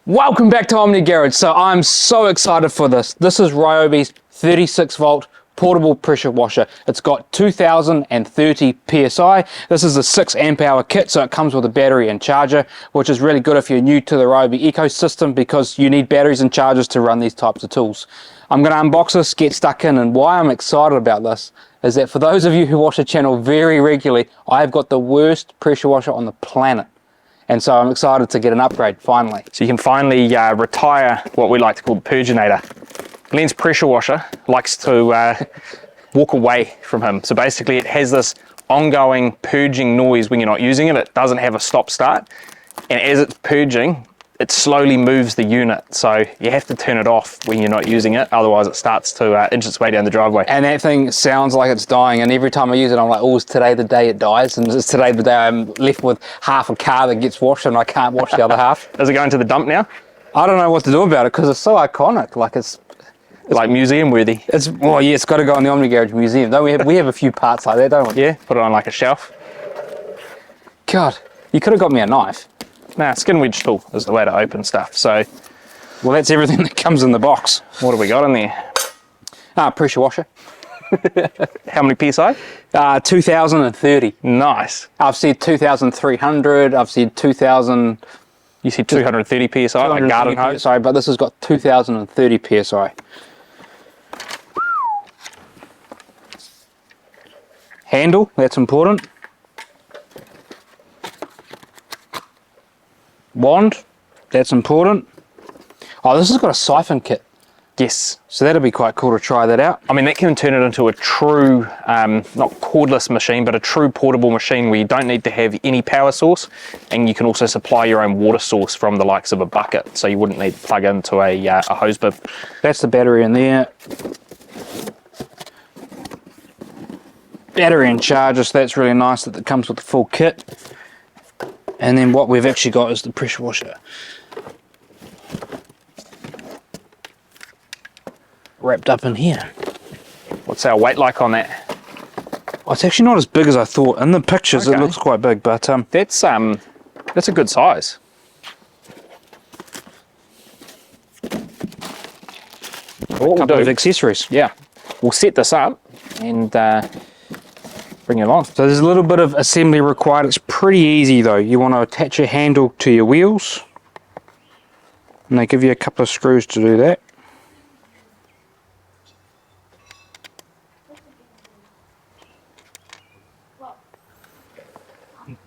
Welcome back to Omni Garage. So I'm so excited for this. This is Ryobi's 36 volt portable pressure washer. It's got 2030 PSI. This is a 6 amp hour kit, so it comes with a battery and charger, which is really good if you're new to the Ryobi ecosystem because you need batteries and chargers to run these types of tools. I'm going to unbox this, get stuck in, and why I'm excited about this is that for those of you who watch the channel very regularly, I've got the worst pressure washer on the planet. And so I'm excited to get an upgrade finally. So you can finally retire what we like to call the purginator. Glenn's pressure washer likes to walk away from him. So basically it has this ongoing purging noise when you're not using it. It doesn't have a stop start. And as it's purging, it slowly moves the unit. So you have to turn it off when you're not using it. Otherwise it starts to inch its way down the driveway. And that thing sounds like it's dying. And every time I use it, I'm like, oh, is today the day it dies? And is today the day I'm left with half a car that gets washed and I can't wash the other half? Is it going to the dump now? I don't know what to do about it because it's so iconic. Like it's like museum worthy. Well, yeah, it's got to go in the Omni Garage Museum. Don't we? We have a few parts like that, don't we? Yeah, put it on like a shelf. God, you could have got me a knife. Nah, skin wedge tool is the way to open stuff. So, well, that's everything that comes in the box. what have we got in there? Pressure washer. How many PSI? 2030. Nice. I've said 2300. I've said 2000. You said 230 PSI, like garden hose? Sorry, but this has got 2030 PSI. Handle, that's important. Wand, that's important. Oh, this has got a siphon kit. Yes. So that'll be quite cool to try that out. I mean, that can turn it into a true, not cordless machine, but a true portable machine where you don't need to have any power source, and you can also supply your own water source from the likes of a bucket, so you wouldn't need to plug into a hose bib. That's the battery in there. Battery and charger, so that's really nice that it comes with the full kit. And then what we've actually got is the pressure washer. Wrapped up in here. What's our weight like on that? Well, it's actually not as big as I thought. In the pictures it looks quite big, but that's a good size. A couple of accessories. Yeah, we'll set this up and bring it along. So there's a little bit of assembly required. It's pretty easy though. You want to attach your handle to your wheels, and they give you a couple of screws to do that.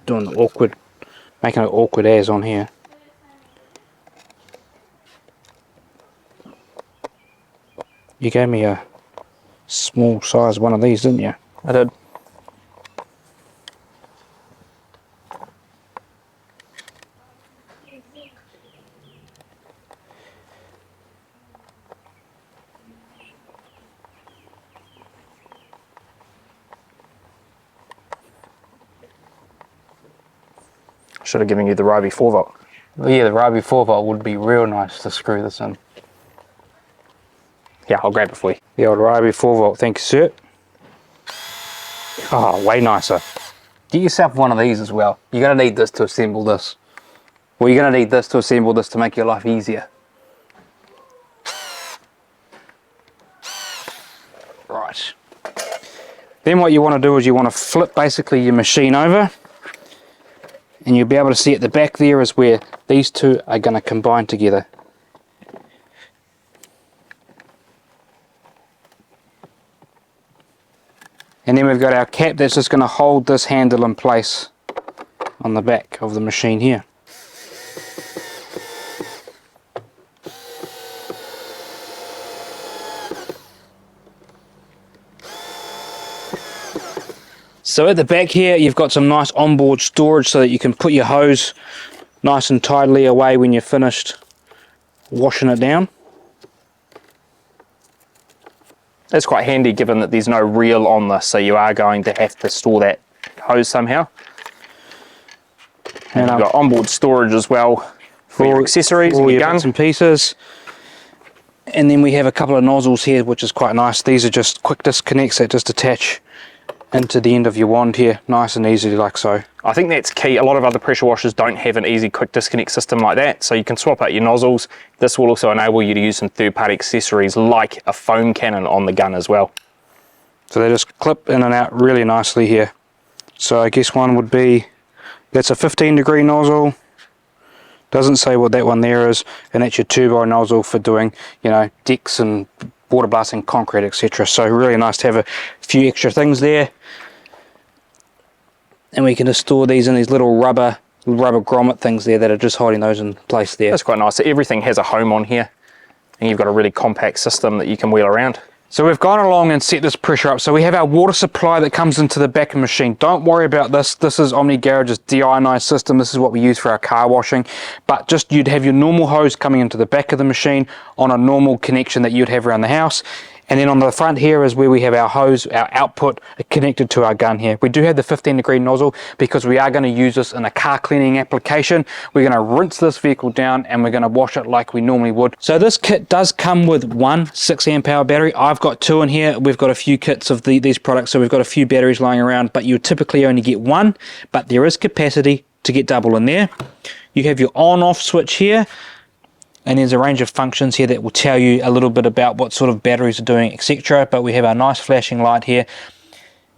Doing the awkward, making it awkward as on here. You gave me a small size one of these, didn't you? I did. Should have given you the Ryobi 4 volt. Well, yeah, the Ryobi 4 volt would be real nice to screw this in. Yeah, I'll grab it for you. The old Ryobi 4 volt, thank you, sir. Oh, way nicer. Get yourself one of these as well. You're going to need this to assemble this. Well, you're going to need this to assemble this to make your life easier. Right. Then what you want to do is you want to flip basically your machine over. And you'll be able to see at the back there is where these two are going to combine together. And then we've got our cap that's just going to hold this handle in place on the back of the machine here. So at the back here you've got some nice onboard storage so that you can put your hose nice and tidily away when you're finished washing it down. That's quite handy given that there's no reel on this, so you are going to have to store that hose somehow. And you've got onboard storage as well for your accessories, all your gun. bits and pieces. And then we have a couple of nozzles here, which is quite nice. These are just quick disconnects that just attach into the end of your wand here, nice and easily like so. I think that's key. A lot of other pressure washers don't have an easy quick disconnect system like that, so you can swap out your nozzles. This will also enable you to use some third-party accessories like a foam cannon on the gun as well. So they just clip in and out really nicely here. So I guess one would be, that's a 15-degree nozzle. Doesn't say what that one there is, and that's your turbo nozzle for doing, you know, decks and water blasting concrete, etc. So really nice to have a few extra things there. And we can just store these in these little rubber grommet things there that are just holding those in place there. That's quite nice. So everything has a home on here, and you've got a really compact system that you can wheel around. So we've gone along and set this pressure up. So we have our water supply that comes into the back of the machine. Don't worry about this. This is Omni Garage's deionized system. This is what we use for our car washing. But just you'd have your normal hose coming into the back of the machine on a normal connection that you'd have around the house. And then on the front here is where we have our hose, our output connected to our gun here. We do have the 15-degree nozzle because we are going to use this in a car cleaning application. We're going to rinse this vehicle down and we're going to wash it like we normally would. So this kit does come with one 6 amp hour battery. I've got 2 in here. We've got a few kits of these products, so we've got a few batteries lying around, but you typically only get one, but there is capacity to get double in there. You have your on-off switch here. And there's a range of functions here that will tell you a little bit about what sort of batteries are doing, etc. But we have our nice flashing light here,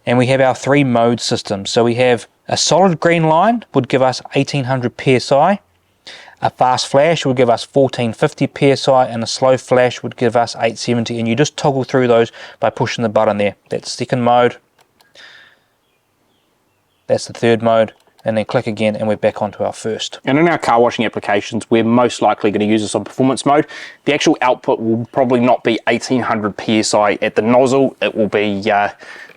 and we have our 3 mode system. So we have a solid green line would give us 1800 psi, a fast flash would give us 1450 psi, and a slow flash would give us 870. And you just toggle through those by pushing the button there. That's second mode, that's the third mode, and then click again and we're back onto our first. And in our car washing applications, we're most likely going to use this on performance mode. The actual output will probably not be 1800 psi at the nozzle. It will be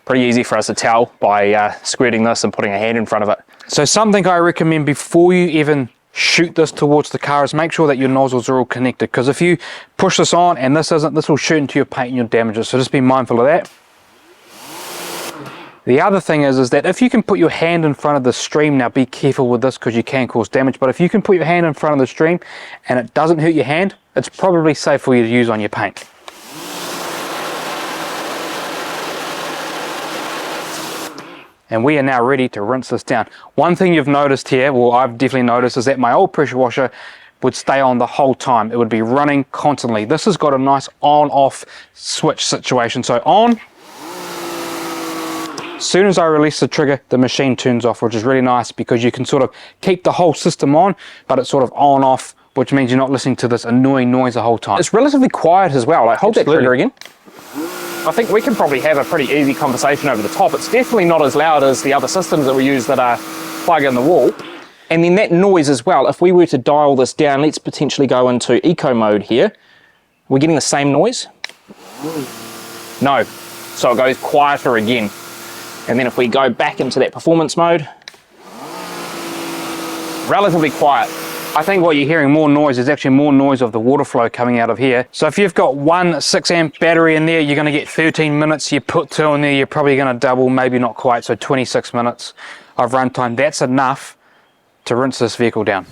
pretty easy for us to tell by squirting this and putting a hand in front of it. So something I recommend before you even shoot this towards the car is make sure that your nozzles are all connected, because if you push this on and this isn't, this will shoot into your paint and you'll damage it. So just be mindful of that. The other thing is that if you can put your hand in front of the stream, now be careful with this because you can cause damage, but if you can put your hand in front of the stream and it doesn't hurt your hand, it's probably safe for you to use on your paint. And we are now ready to rinse this down. One thing you've noticed here, well I've definitely noticed, is that my old pressure washer would stay on the whole time. It would be running constantly. This has got a nice on-off switch situation. So on, as soon as I release the trigger, the machine turns off, which is really nice because you can sort of keep the whole system on, but it's sort of on off, which means you're not listening to this annoying noise the whole time. It's relatively quiet as well. Like, hold Absolutely. that trigger again. I think we can probably have a pretty easy conversation over the top. It's definitely not as loud as the other systems that we use that are plug in the wall. And then that noise as well, if we were to dial this down, let's potentially go into eco mode here. We're getting the same noise? No. So it goes quieter again. And then if we go back into that performance mode, relatively quiet. I think what you're hearing more noise is actually more noise of the water flow coming out of here. So if you've got one 6 amp battery in there, you're going to get 13 minutes. You put 2 in there, you're probably going to double, maybe not quite, so 26 minutes of runtime. That's enough to rinse this vehicle down.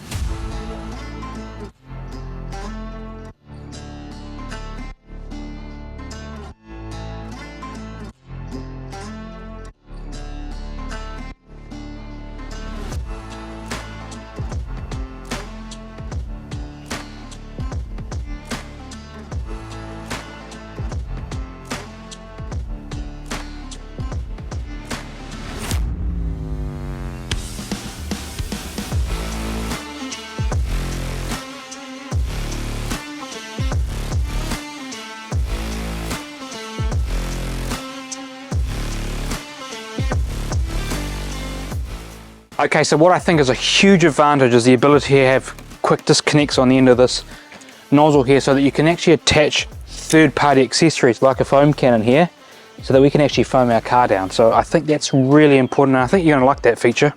Okay, so what I think is a huge advantage is the ability to have quick disconnects on the end of this nozzle here, so that you can actually attach third-party accessories like a foam cannon here, so that we can actually foam our car down. So I think that's really important, and I think you're going to like that feature.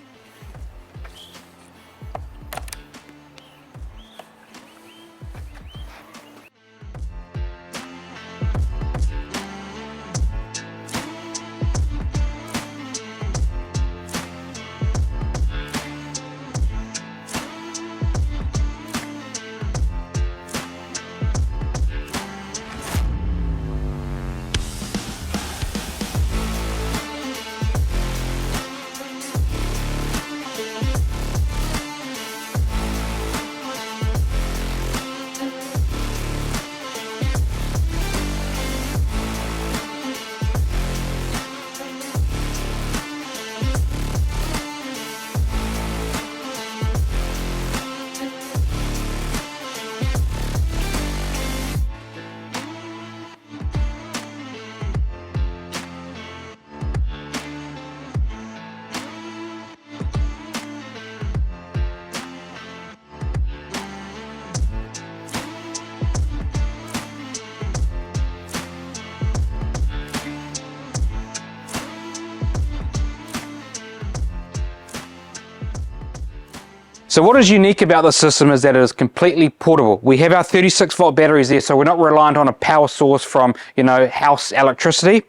So what is unique about the system is that it is completely portable. We have our 36 volt batteries there, so we're not reliant on a power source from, you know, house electricity.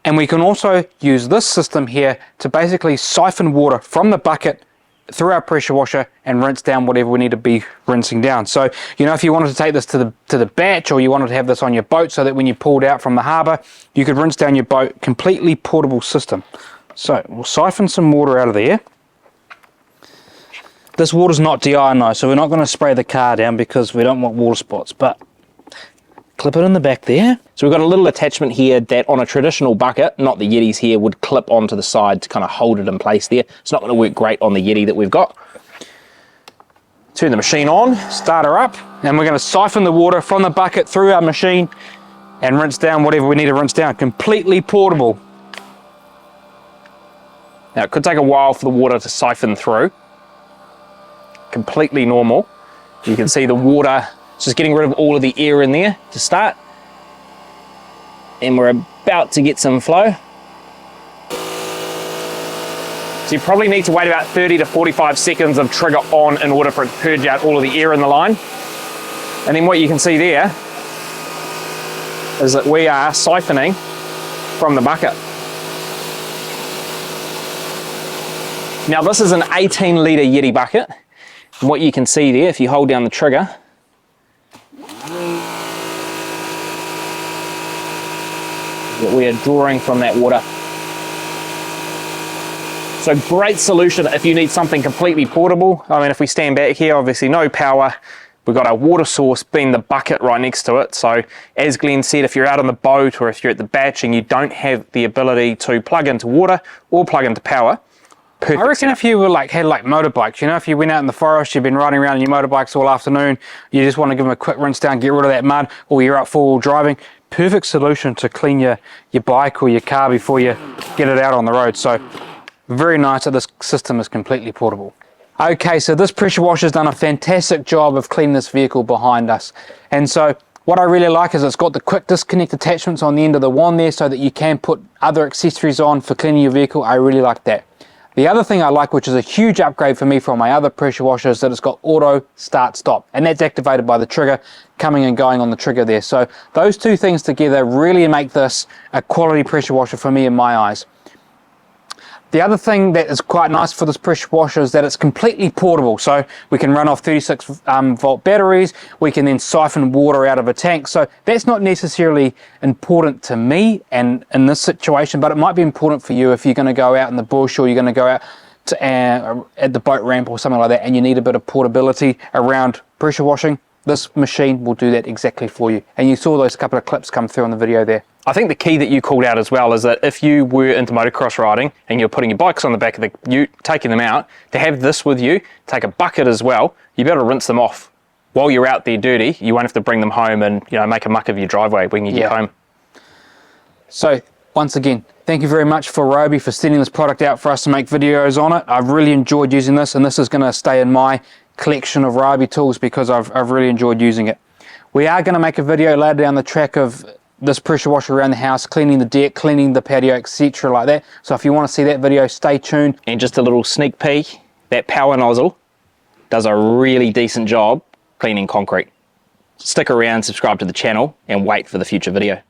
And we can also use this system here to basically siphon water from the bucket through our pressure washer and rinse down whatever we need to be rinsing down. So, you know, if you wanted to take this to the batch, or you wanted to have this on your boat so that when you pulled out from the harbour, you could rinse down your boat. Completely portable system. So we'll siphon some water out of there. This water's not deionized, so we're not going to spray the car down because we don't want water spots, but clip it in the back there. So we've got a little attachment here that on a traditional bucket, not the Yetis here, would clip onto the side to kind of hold it in place there. It's not going to work great on the Yeti that we've got. Turn the machine on. Start her up, and we're going to siphon the water from the bucket through our machine and rinse down whatever we need to rinse down. Completely portable. Now it could take a while for the water to siphon through. Completely normal. You can see the water just getting rid of all of the air in there to start. And we're about to get some flow. So you probably need to wait about 30 to 45 seconds of trigger on in order for it to purge out all of the air in the line. And then what you can see there is that we are siphoning from the bucket. Now this is an 18 litre Yeti bucket. And what you can see there, if you hold down the trigger, that we are drawing from that water. So great solution if you need something completely portable. I mean, if we stand back here, obviously no power. We've got our water source being the bucket right next to it. So as Glenn said, if you're out on the boat or if you're at the batch and you don't have the ability to plug into water or plug into power, perfect. I reckon if you were had motorbikes, you know, if you went out in the forest, you've been riding around on your motorbikes all afternoon, you just want to give them a quick rinse down, get rid of that mud, or you're out four-wheel driving, perfect solution to clean your bike or your car before you get it out on the road. So very nice that this system is completely portable. Okay, so this pressure washer has done a fantastic job of cleaning this vehicle behind us. And so what I really like is it's got the quick disconnect attachments on the end of the wand there so that you can put other accessories on for cleaning your vehicle. I really like that. The other thing I like, which is a huge upgrade for me from my other pressure washer, is that it's got auto start stop, and that's activated by the trigger coming and going on the trigger there. So those two things together really make this a quality pressure washer for me in my eyes. The other thing that is quite nice for this pressure washer is that it's completely portable. So we can run off 36 volt batteries. We can then siphon water out of a tank. So that's not necessarily important to me and in this situation, but it might be important for you if you're going to go out in the bush or you're going to go out to, at the boat ramp or something like that, and you need a bit of portability around pressure washing. This machine will do that exactly for you. And you saw those couple of clips come through on the video there. I think the key that you called out as well is that if you were into motocross riding and you're putting your bikes on the back of the ute, taking them out, to have this with you, take a bucket as well, you better rinse them off. While you're out there dirty, you won't have to bring them home and, you know, make a muck of your driveway when you get home. So once again, thank you very much for Ryobi for sending this product out for us to make videos on it. I've really enjoyed using this, and this is going to stay in my collection of Ryobi tools because I've really enjoyed using it. We are going to make a video later down the track of this pressure washer around the house, cleaning the deck, cleaning the patio, etc. like that. So if you want to see that video, stay tuned. And just a little sneak peek, that power nozzle does a really decent job cleaning concrete. Stick around, subscribe to the channel, and wait for the future video.